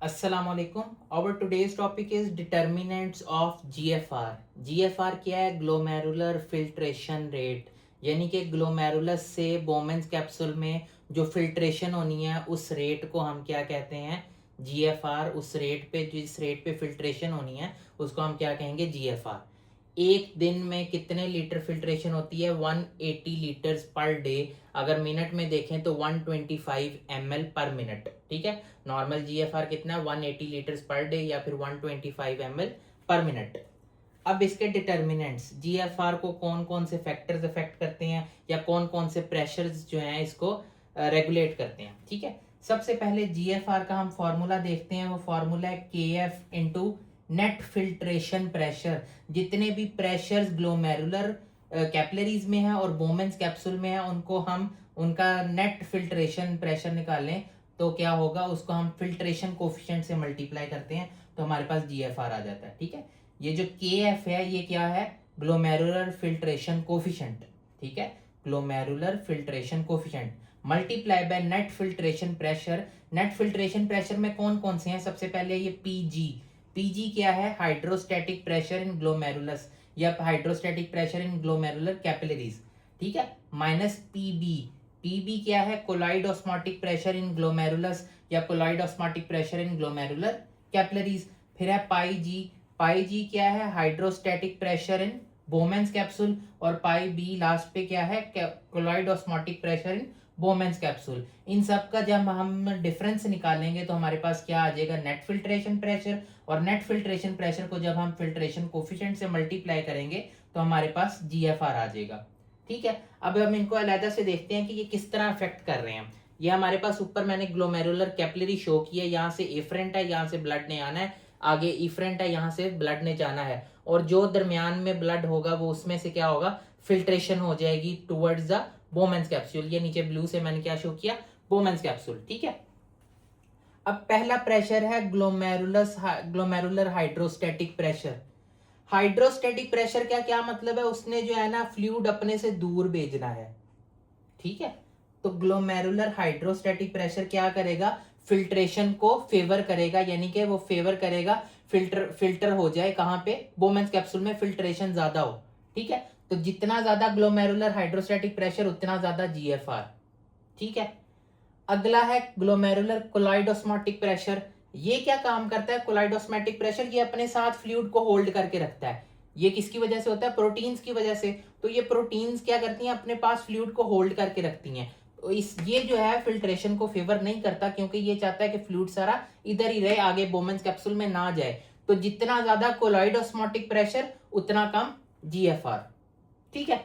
अस्सलाम वालेकुम। Our today's topic is determinants of GFR। GFR क्या है? ग्लोमेरुलर फिल्ट्रेशन रेट, यानी कि ग्लोमेरुलस से बोमेंस कैप्सूल में जो फिल्ट्रेशन होनी है उस रेट को हम क्या कहते हैं? GFR। उस रेट पे, जिस रेट पे फिल्ट्रेशन होनी है उसको हम क्या कहेंगे? GFR। एक दिन में कितने लीटर फिल्ट्रेशन होती है? 180 लीटर्स पर डे। अगर मिनट में देखें तो 125 ml पर मिनट। ठीक है, नॉर्मल जीएफआर कितना है? 180 लीटर्स पर डे या फिर 125 ml पर मिनट। अब इसके डिटर्मिनेंट्स, जीएफआर को कौन कौन से फैक्टर्स अफेक्ट करते हैं या कौन कौन से प्रेशर्स जो हैं इसको रेगुलेट करते हैं। ठीक है, सबसे पहले जीएफआर का हम फॉर्मूला देखते हैं। वो फॉर्मूला है के F into net filtration pressure. जितने भी प्रेशर्स ग्लोमेरुलर कैपिलरीज में है और बोमेंस कैप्सूल में है उनको हम उनका नेट फिल्ट्रेशन प्रेशर निकालें तो क्या होगा? उसको हम फिल्ट्रेशन कोफिशिएंट से मल्टीप्लाई करते हैं तो हमारे पास जीएफआर आ जाता है। ठीक है, ये जो के एफ है ये क्या है? Glomerular filtration coefficient. ठीक है, glomerular filtration coefficient multiply by net filtration pressure. Net filtration pressure में कौन कौन से हैं? सबसे पहले ये पीजी। पीजी क्या है? हाइड्रोस्टैटिक प्रेशर इन ग्लोमेरुलस या hydrostatic pressure in glomerular capillaries. ठीक है, माइनस पीबी। पीबी क्या है? Colloid osmotic pressure in glomerulus या colloid osmotic pressure in glomerular capillaries. फिर है पाई जी। पाई जी क्या है? Hydrostatic pressure in Bowman's capsule. और पाई बी लास्ट पे क्या है? Colloid osmotic pressure in Bowman's capsule. इन सब का जब हम डिफरेंस निकालेंगे तो हमारे पास क्या आ जाएगा? Net filtration pressure. और नेट फिल्ट्रेशन प्रेशर को जब हम फिल्ट्रेशन कोफिशिएंट से मल्टीप्लाई करेंगे तो हमारे पास जीएफआर आ जाएगा। ठीक है, अब हम इनको अलग से देखते हैं कि ये किस तरह अफेक्ट कर रहे हैं। ये हमारे पास ऊपर मैंने ग्लोमेरुलर कैपिलरी शो की है, यहाँ से एफरेंट है, यहाँ से ब्लड ने आना है, आगे इफरेंट है, यहाँ से ब्लड ने जाना है, और जो दरमियान में ब्लड होगा वो उसमें से क्या होगा? फिल्ट्रेशन हो जाएगी टुवर्ड्स द बोमेंस कैप्सूल। ये नीचे ब्लू से मैंने क्या शो किया? बोमेंस कैप्सूल। ठीक है, अब पहला प्रेशर है glomerular hydrostatic pressure. Hydrostatic pressure क्या क्या मतलब है? उसने जो है ना फ्लूइड अपने से दूर भेजना है। ठीक है, तो ग्लोमेरुलर हाइड्रोस्टैटिक प्रेशर क्या करेगा? फिल्ट्रेशन को फेवर करेगा, यानी कि वो फेवर करेगा फिल्टर हो जाए कहां पे? बोमेंस कैप्सूल में फिल्ट्रेशन ज्यादा हो। ठीक है, तो जितना ज्यादा ग्लोमेरुलर हाइड्रोस्टैटिक प्रेशर उतना ज्यादा जीएफआर। ठीक है, अगला है ग्लोमेरुलर कोलाइडोस्मोटिक प्रेशर। ये क्या काम करता है? कोलाइडोस्मोटिक प्रेशर ये अपने साथ फ्लूइड को होल्ड करके रखता है। ये किसकी वजह से होता है? प्रोटीन्स की वजह से। तो ये प्रोटीन्स क्या करती हैं? अपने पास फ्लूइड को होल्ड करके रखती हैं। तो इस ये जो है फिल्ट्रेशन को फेवर नहीं करता, क्योंकि ये चाहता है कि फ्लूइड सारा इधर ही रहे, आगे बोमेंस कैप्सूल में ना जाए। तो जितना ज्यादा कोलाइडोस्मोटिक प्रेशर उतना कम जीएफआर। ठीक है,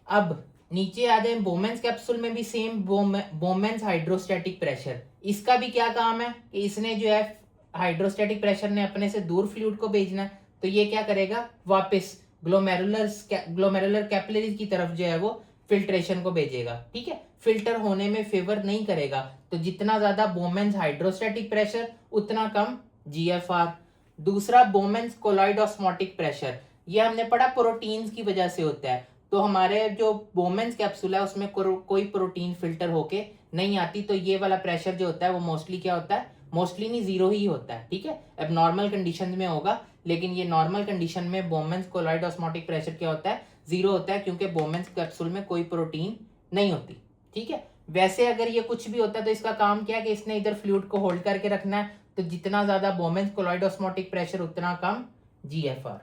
अब नीचे आ जाए, बोमेंस कैप्सूल में भी सेम बोमेंस हाइड्रोस्टैटिक प्रेशर। इसका भी क्या काम है कि इसने जो है हाइड्रोस्टैटिक प्रेशर ने अपने से दूर फ्लूइड को भेजना है, तो ये क्या करेगा? वापस ग्लोमेरुलर कैपिलरीज की तरफ जो है वो फिल्ट्रेशन को भेजेगा। ठीक है, फिल्टर होने में फेवर नहीं करेगा। तो जितना ज्यादा बोमेंस हाइड्रोस्टैटिक प्रेशर उतना कम जीएफआर। दूसरा बोमेंस कोलाइड ऑस्मोटिक प्रेशर। ये हमने पढ़ा प्रोटीन्स की वजह से होता है। तो हमारे जो बोमेंस कैप्सूल है उसमें कोई प्रोटीन फिल्टर होके नहीं आती, तो ये वाला प्रेशर जो होता है वो मोस्टली क्या होता है? मोस्टली नहीं, जीरो ही होता है। ठीक है, अब नॉर्मल कंडीशन में होगा, लेकिन ये नॉर्मल कंडीशन में बोमेंस कोलाइड ऑस्मोटिक प्रेशर क्या होता है? जीरो होता है, क्योंकि बोमेंस कैप्सूल में कोई प्रोटीन नहीं होती। ठीक है, वैसे अगर ये कुछ भी होता है तो इसका काम क्या है कि इसने इधर फ्लूइड को होल्ड करके रखना है। तो जितना ज्यादा बोमेंस कोलाइड ऑस्मोटिक प्रेशर उतना कम जीएफआर।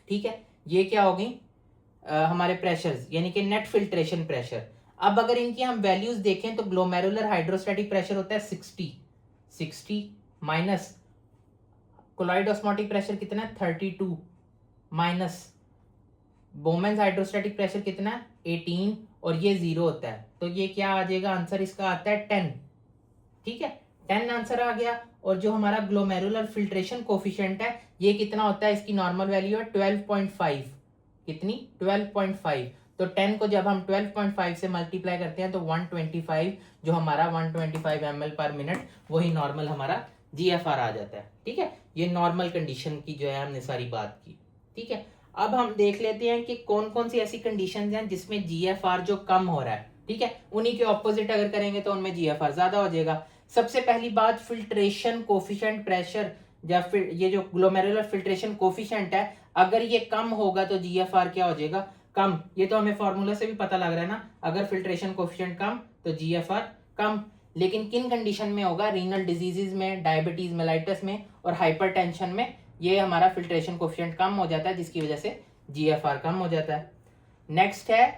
ठीक है, ये क्या हो गई? हमारे प्रेशर्स, यानी कि नेट फिल्ट्रेशन प्रेशर। अब अगर इनकी हम वैल्यूज देखें तो ग्लोमेरुलर हाइड्रोस्टैटिक प्रेशर होता है 60 माइनस कोलाइड ऑस्मोटिक प्रेशर कितना है? 32 माइनस बोमेंस हाइड्रोस्टैटिक प्रेशर कितना है? 18, और ये 0 होता है। तो ये क्या आ जाएगा? आंसर इसका आता है 10। ठीक है, 10 आंसर आ गया। और जो हमारा ग्लोमेरुलर फिल्ट्रेशन कोफिशिएंट है ये कितना होता है? इसकी नॉर्मल वैल्यू है 12.5। कितनी? 12.5। तो 10 को जब हम 12.5 से मल्टीप्लाई करते हैं तो 125, जो हमारा 125 ml पर मिनट, वही नॉर्मल हमारा जीएफआर आ जाता है। ठीक है, ये नॉर्मल कंडीशन की जो है हमने सारी बात की। ठीक है, अब हम देख लेते हैं कि कौन कौन सी ऐसी कंडीशंस हैं जिसमें जीएफआर जो कम हो रहा है। ठीक है, उन्हीं के ऑपोजिट अगर करेंगे तो उनमें जीएफआर ज्यादा हो जाएगा। सबसे पहली बात, फिल्ट्रेशन कोफिशिएंट प्रेशर या फिर ये जो ग्लोमेरुलर फिल्ट्रेशन कोफिशिएंट है, अगर ये कम होगा तो जीएफआर क्या हो जाएगा, कम। ये तो हमें फॉर्मूला से भी पता लग रहा है ना, अगर फिल्ट्रेशन कोफिशिएंट कम तो जीएफआर कम। लेकिन किन कंडीशन में होगा, रीनल डिजीजेज में, डायबिटीज मेलाइटस में और हाइपरटेंशन में ये हमारा फिल्ट्रेशन कोफिशिएंट कम हो जाता है, जिसकी वजह से जीएफआर कम हो जाता है। नेक्स्ट है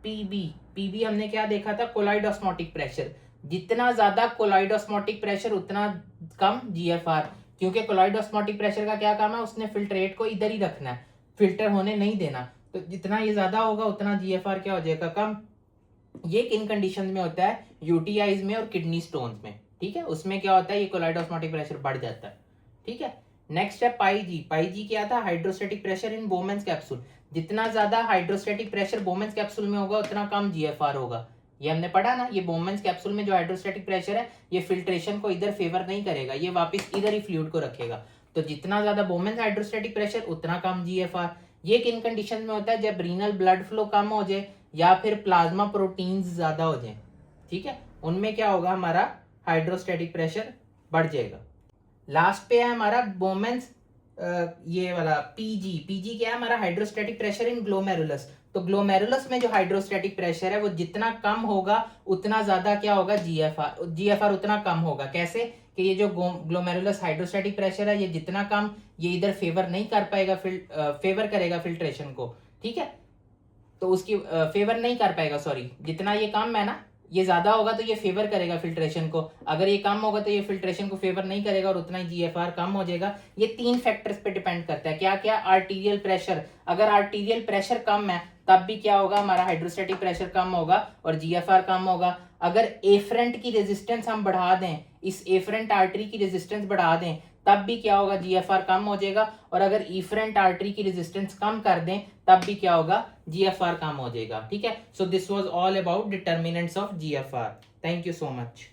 पीबी। पीबी हमने क्या देखा था, कोलाइडोस्मोटिक प्रेशर। जितना ज्यादा कोलाइडोस्मोटिक प्रेशर उतना कम जीएफआर, क्योंकि कोलाइडोस्मोटिक प्रेशर का क्या काम है, उसने फिल्ट्रेट को इधर ही रखना है, फिल्टर होने नहीं देना। तो जितना ये ज्यादा होगा उतना जीएफआर क्या हो जाएगा, कम। ये किन कंडीशन में होता है, यूटीआईज में और किडनी स्टोन्स में, ठीक है, उसमें क्या होता है, ये कोलाइडोस्मोटिक प्रेशर बढ़ जाता है, ठीक है। नेक्स्ट है पाई जी क्या था, hydrostatic pressure in Bowman's capsule. जितना ज्यादा हाइड्रोस्टेटिक प्रेशर बोमेंस कैप्सूल में होगा उतना कम जीएफआर होगा। ये हमने पढ़ा ना, ये बोमेंस कैप्सूल में जो हाइड्रोस्टेटिक प्रेशर है ये फिल्ट्रेशन को इधर फेवर नहीं करेगा, ये वापस इधर ही फ्लूइड को रखेगा। तो जितना ज्यादा बोमेंस हाइड्रोस्टेटिक प्रेशर उतना कम जीएफआर। ये किन कंडीशन में होता है, जब रीनल ब्लड फ्लो कम हो जाए या फिर प्लाज्मा प्रोटीन्स ज्यादा हो जाए, ठीक है, उनमें क्या होगा, हमारा हाइड्रोस्टेटिक प्रेशर बढ़ जाएगा। लास्ट पे है हमारा बोमेंस, ये वाला पीजी क्या है हमारा, हाइड्रोस्टेटिक प्रेशर इन ग्लोमेरुलस। तो ग्लोमेरुलस में जो हाइड्रोस्टेटिक प्रेशर है वो जितना कम होगा उतना ज्यादा क्या होगा, जीएफआर उतना कम होगा। कैसे कि ये जो ग्लोमेरुलस हाइड्रोस्टेटिक प्रेशर है ये जितना कम, ये इधर फेवर नहीं कर पाएगा, फेवर करेगा फिल्ट्रेशन को, ठीक है, तो उसकी फेवर नहीं कर पाएगा, सॉरी, जितना ये कम है ना, ये ज्यादा होगा तो ये फेवर करेगा फिल्ट्रेशन को, अगर ये कम होगा तो ये फिल्ट्रेशन को फेवर नहीं करेगा और उतना ही जीएफआर कम हो जाएगा। ये 3 फैक्टर्स पे डिपेंड करता है, क्या क्या, आर्टीरियल प्रेशर, अगर आर्टीरियल प्रेशर कम है तब भी क्या होगा, हमारा हाइड्रोस्टेटिक प्रेशर कम होगा और जीएफआर कम होगा। अगर एफरेंट की रेजिस्टेंस हम बढ़ा दें, इस एफरेंट आर्टरी की रेजिस्टेंस बढ़ा दें, तब भी क्या होगा, जीएफआर कम हो जाएगा। और अगर इफरेंट आर्टरी की रेजिस्टेंस कम कर दें तब भी क्या होगा, जीएफआर कम हो जाएगा, ठीक है। So this was all about determinants of GFR. Thank you so much.